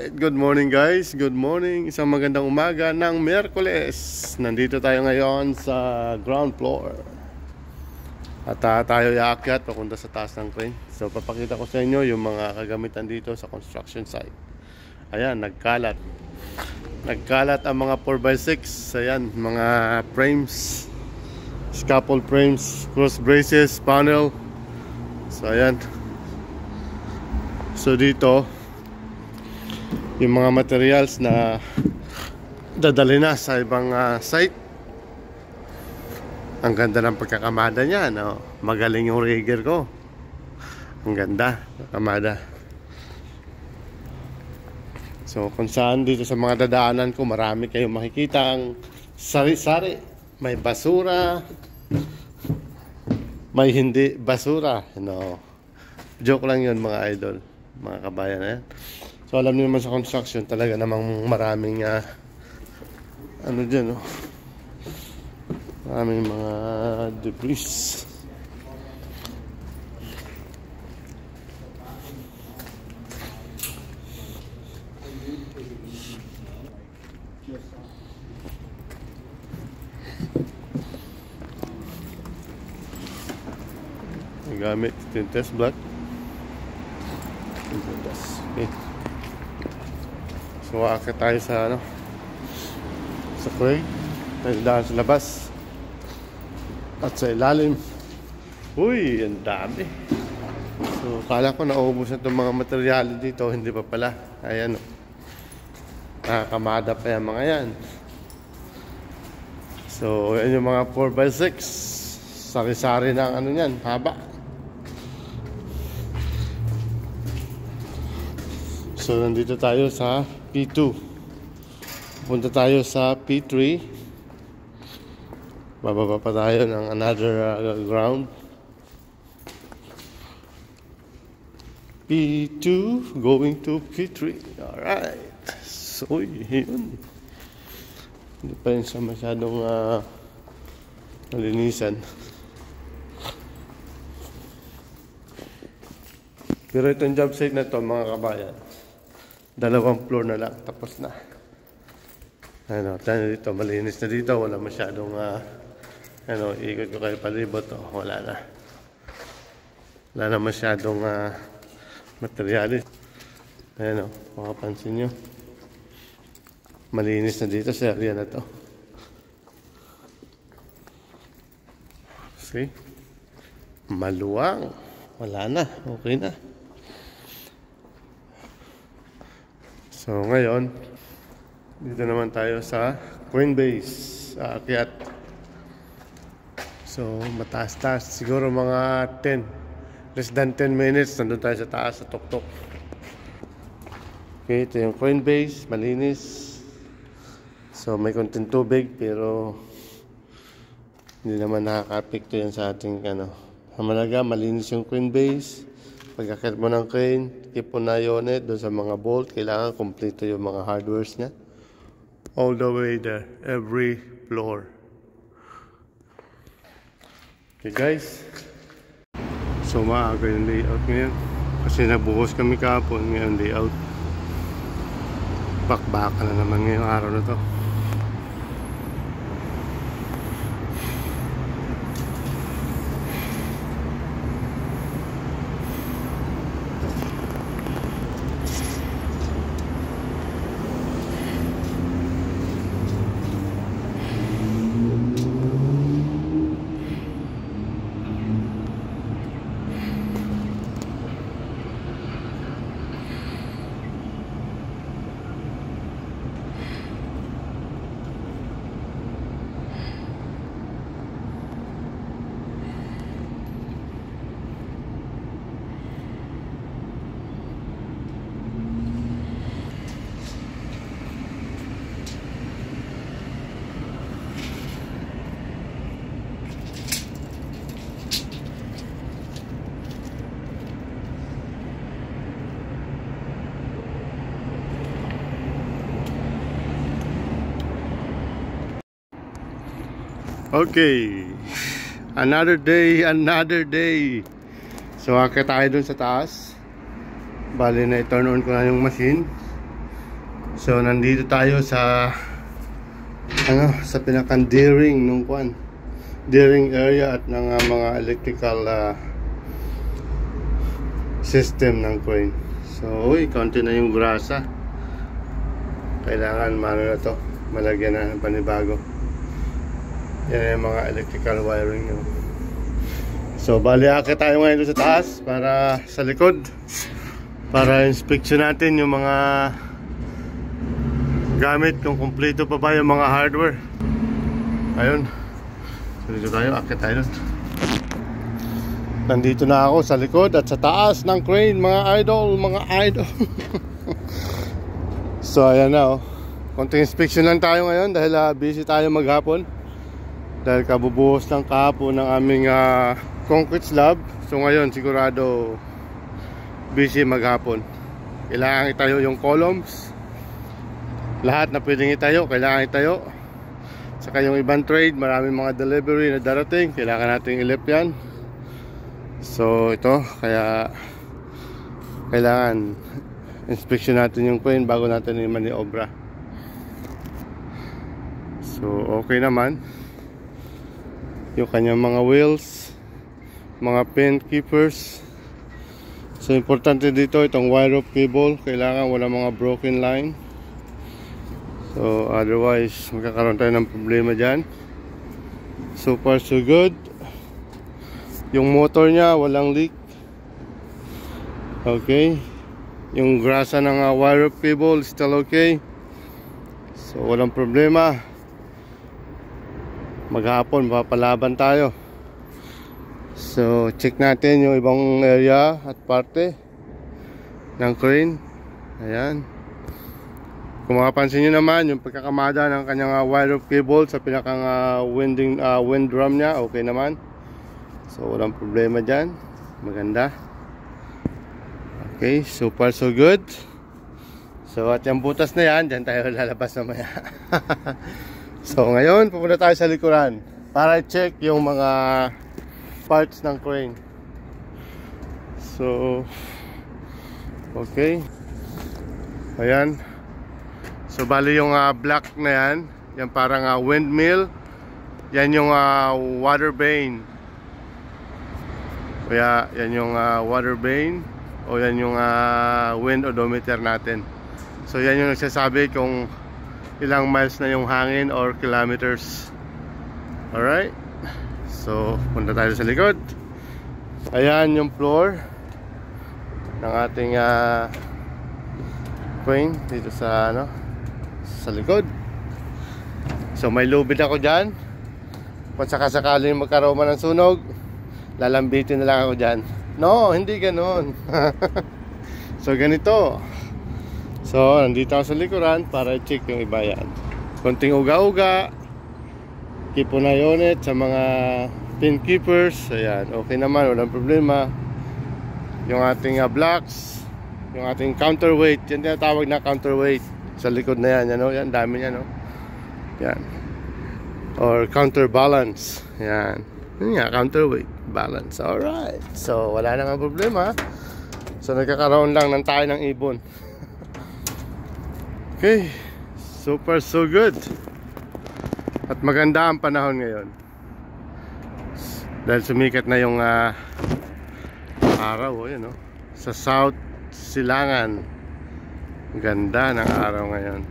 Alright, good morning guys, good morning. Isang magandang umaga ng Miyerkules. Nandito tayo ngayon sa ground floor. At tayo yaakyat papunta sa taas ng crane. So papakita ko sa inyo yung mga kagamitan dito sa construction site. Ayan, nagkalat ang mga 4x6. Ayan, mga frames, scaffold frames, cross braces, panel. So ayan. So dito yung mga materials na dadali na sa ibang site. Ang ganda ng pagkakamada niya, no? Magaling yung rigger ko. Ang ganda kamada. So kung saan dito sa mga dadaanan ko, marami kayong makikita ang sari-sari. May basura, may hindi basura, no? Joke lang yun mga idol, mga kabayan. So alam niyo naman sa construction talaga namang maraming ano dyan, oh. Maraming mga debris. Gamit yung test block. Okay. So aakit tayo sa sa crane. Tayo daan sa labas at sa ilalim. Uy, ang dami. So kala ko naubos na itong mga materyales dito. Hindi pa pala. Ayan, nakakamada pa yan mga yan. So yan yung mga 4x6. Sari-sari na ang ano yan, haba. So nandito tayo sa P2. Punta tayo sa P3. Bababa pa tayo ng another ground. P2 going to P3. Alright. So yun. Hindi pa rin siya masyadong nalinisan. Pero itong job site na to mga kabayan, 2 floor na lang, tapos na. Ano, tayo dito, malinis na dito, wala masyadong ikot ko kayo palibot, wala na. Wala na masyadong materialis. Ayan, makapansin nyo. Malinis na dito sa area na to. See? Maluwang. Wala na, okay na. So ngayon, dito naman tayo sa crane base, aakyat. So mataas-taas, siguro mga less than 10 minutes, nandun tayo sa taas, sa tuktok. Okay, ito yung crane base, malinis. So may konting tubig, pero hindi naman nakaka-apekto yan sa ating Hamalaga, malinis yung crane base. Pagkakit mo ng crane, keep on eye on it. Doon sa mga bolt, kailangan kompleto yung mga hardwares niya. All the way there, every floor. Okay guys. So maaga yung layout ngayon. Kasi nabuhos kami kahapon, ngayon layout. Bakbaka na naman ngayong araw na to. Okay, another day. So akit tayo dun sa taas. Bali na i-turn on ko na yung machine. So nandito tayo sa sa pinakang D-ring nung D-ring area at ng mga electrical system ng crane. So konti na yung grasa. Kailangan na to, malagyan na ng panibago. Yan yung mga electrical wiring. So bali akit tayo ngayon sa taas para sa likod, para inspection natin yung mga gamit, kung kumpleto pa ba yung mga hardware. Ayun, so dito tayo, akit tayo. Nandito na ako sa likod at sa taas ng crane, mga idol. So ayan na, konting inspection lang tayo ngayon dahil busy tayo maghapon, dahil kabubuhos lang kahapon ng aming concrete slab. So ngayon sigurado busy maghapon. Kailangan itayo yung columns, lahat na pwedeng itayo, kailangan itayo. Saka yung ibang trade, maraming mga delivery na darating, kailangan natin i-lift yan. So ito, kaya kailangan inspection natin yung crane bago natin i-maniobra. So okay naman yung kanyang mga wheels, mga pin keepers. So importante dito itong wire rope cable, kailangan wala mga broken line. So otherwise magkakaroon tayo ng problema dyan. So far so good. Yung motor nya walang leak. Okay. Yung grasa ng wire rope cable still okay. So walang problema. Maghapon mapapalaban tayo. So check natin yung ibang area at parte ng crane. Ayan. Kung makapansin nyo naman yung pagkakamada ng kanyang wire rope cable sa pinakang wind drum nya, okay naman. So walang problema dyan. Maganda. Okay, so far so good. So at yung butas na yan, dyan tayo lalabas mamaya. So ngayon pupunta tayo sa likuran para i-check yung mga parts ng crane. So okay. Ayan. So bali yung black na yan, yan parang windmill. Yan yung water vane. Kaya yan yung water vane, o yan yung wind odometer natin. So yan yung nagsasabi kung ilang miles na yung hangin or kilometers. Alright. So punta tayo sa likod. Ayan yung floor ng ating crane dito sa sa likod. So may lubid ako dyan. Kung sakasakaling magkaroon man ng sunog, lalambitin na lang ako dyan. No, hindi ganun. So ganito. So nandito ako sa likuran para i-check yung iba yan. Konting uga-uga, kipo na unit sa mga pin keepers. Ayan, okay naman, walang problema. Yung ating blocks, yung ating counterweight, yan tinatawag na counterweight sa likod na yan, yan dami yan, yan, or counterbalance, yan nga, counterweight, balance. Alright, so wala na nga problema. So nagkakaroon lang ng tayo ng ibon. Okay, so far so good. At maganda ang panahon ngayon dahil sumikat na yung araw, yun, sa South Silangan. Ganda ng araw ngayon.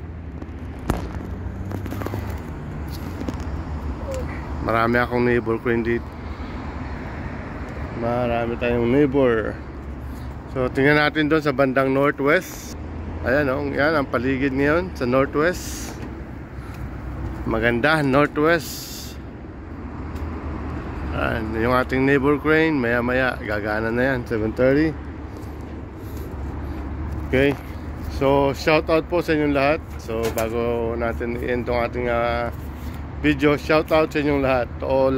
Marami akong neighbor crane dito. Marami tayong neighbor. So tingnan natin doon sa bandang northwest. Ayan, yan ang paligid ngayon sa northwest. Maganda, northwest. Yung ating neighbor crane, maya maya gagana na yan, 7:30. Okay. So shout out po sa inyong lahat. So bago natin i-end tong ating video, shout out sa inyong lahat, to all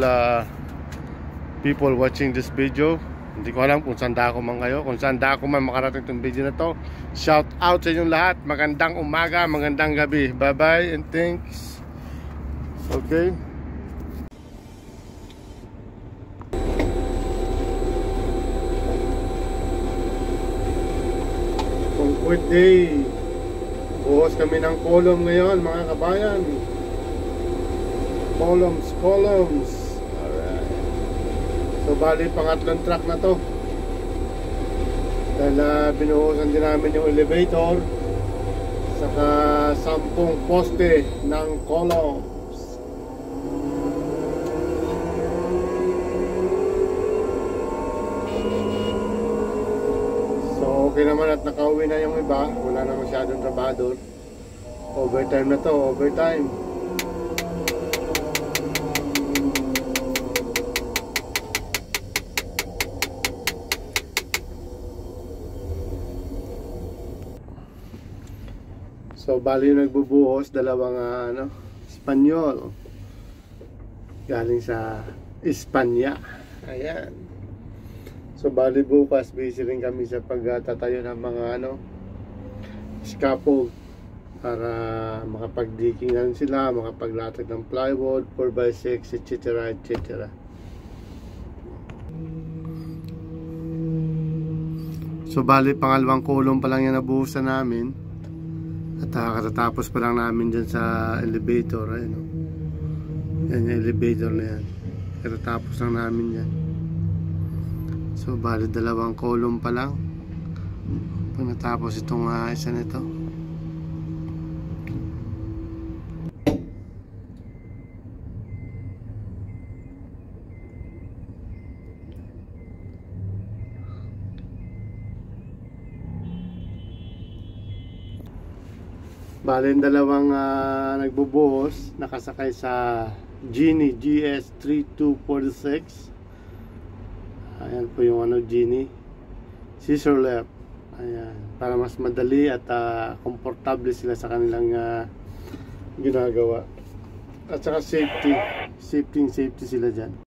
people watching this video. Hindi ko alam kung saan dako man kayo, kung saan dako man makarating itong video na to. Shout out sa inyong lahat. Magandang umaga, magandang gabi. Bye bye and thanks. Okay. Concrete day. Buhos kami ng column ngayon mga kabayan. Columns. Alright. So bali pangatlong truck na to. Dahil binuhusan din namin yung elevator, saka 10 poste ng columns. So okay naman at nakauwi na yung iba. Wala na masyadong trabador. Overtime na to, overtime. So bali yung nagbubuhos, dalawang Espanyol galing sa Espanya. Ayan. So bali bukas busy rin kami sa pagtatayo ng mga scaffold para makapag-digging na rin sila, makapaglatag ng plywood, 4x6, etc. etc. So bali pangalawang kulong pa lang yan nabuhusan namin. At katatapos pa lang namin dyan sa elevator. Ayun, yan yung elevator na yan. Katatapos lang namin yan. So bali dalawang column pa lang pag natapos itong isa nito. Bali yung dalawang nagbubuhos nakasakay sa Genie GS3246. Ayan po yung Genie scissor lift. Ayan, para mas madali at komportable sila sa kanilang ginagawa. At saka safety sila dyan.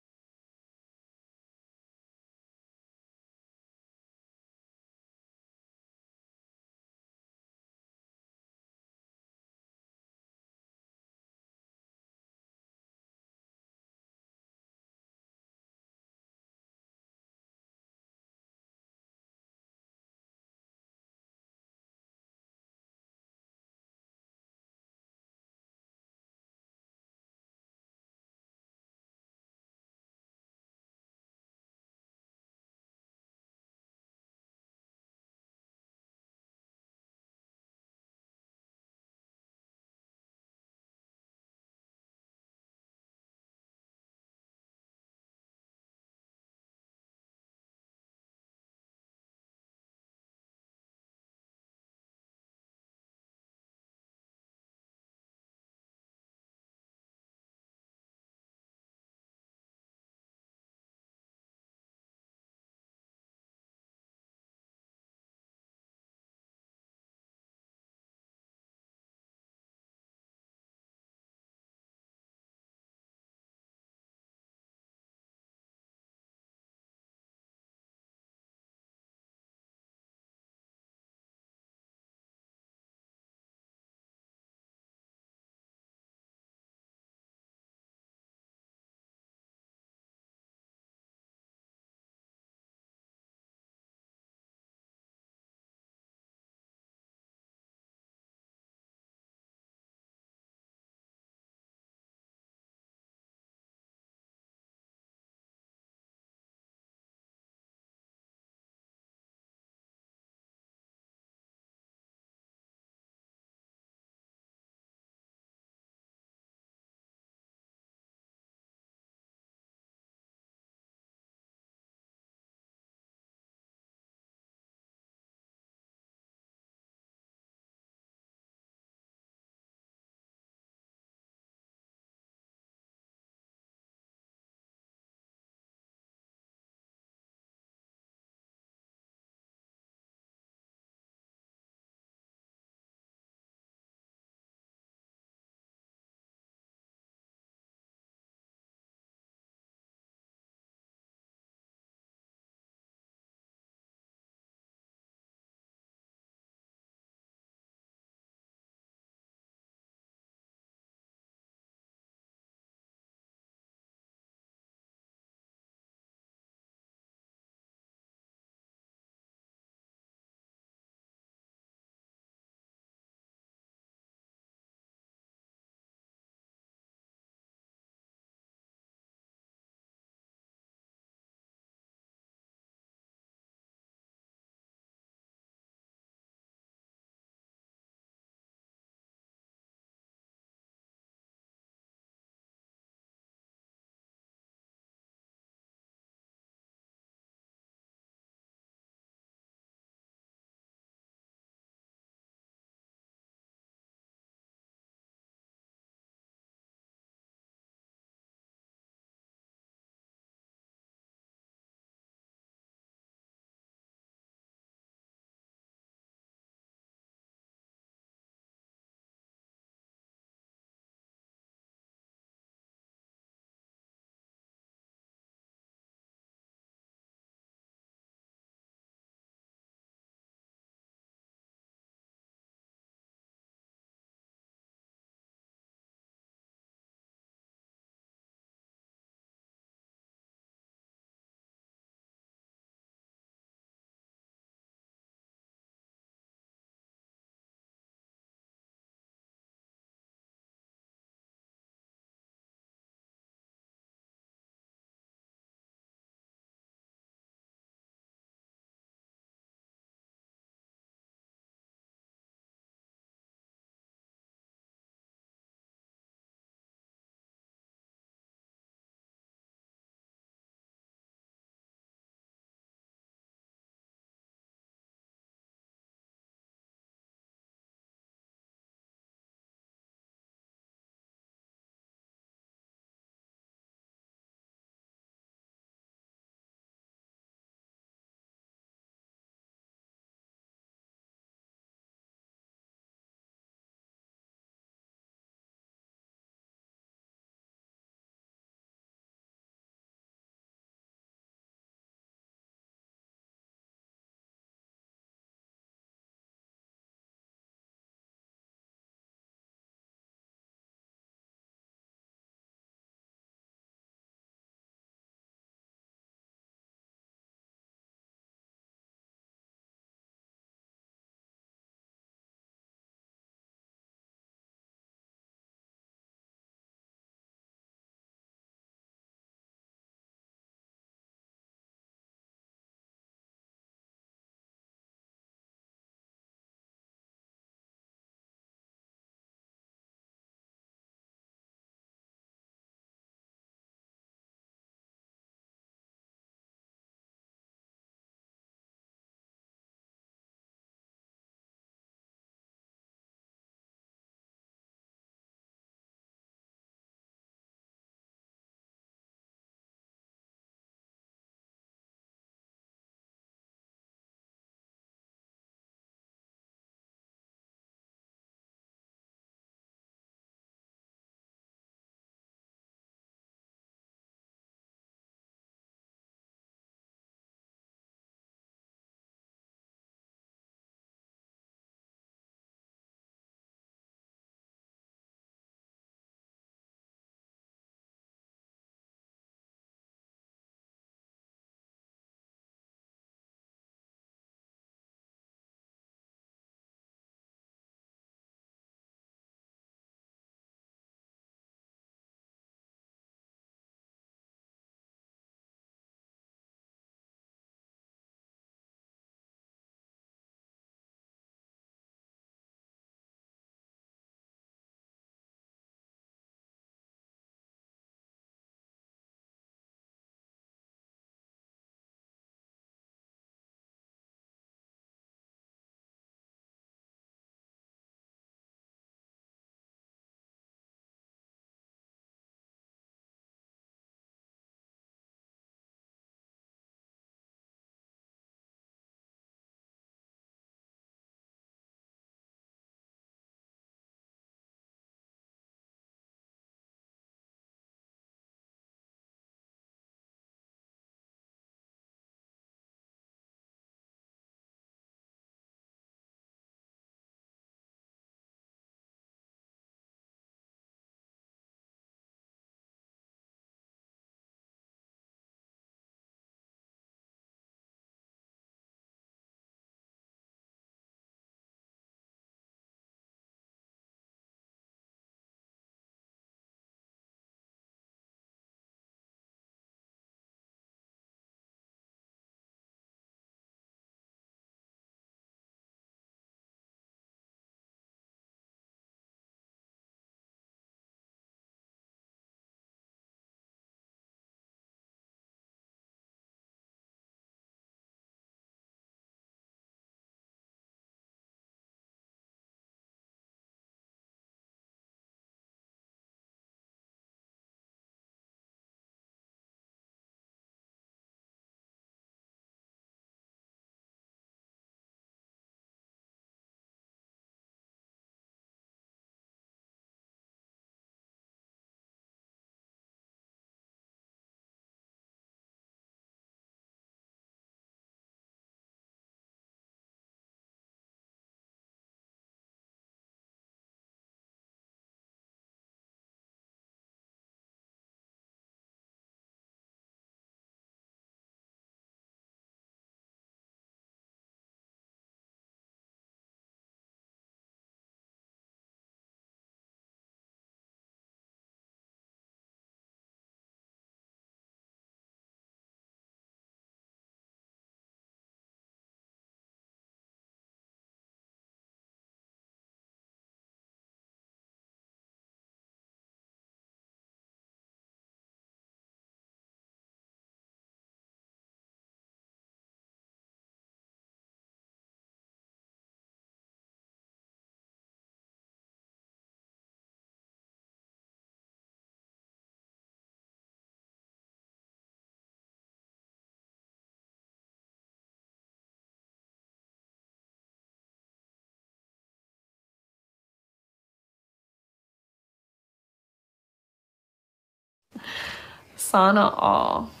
Sana all.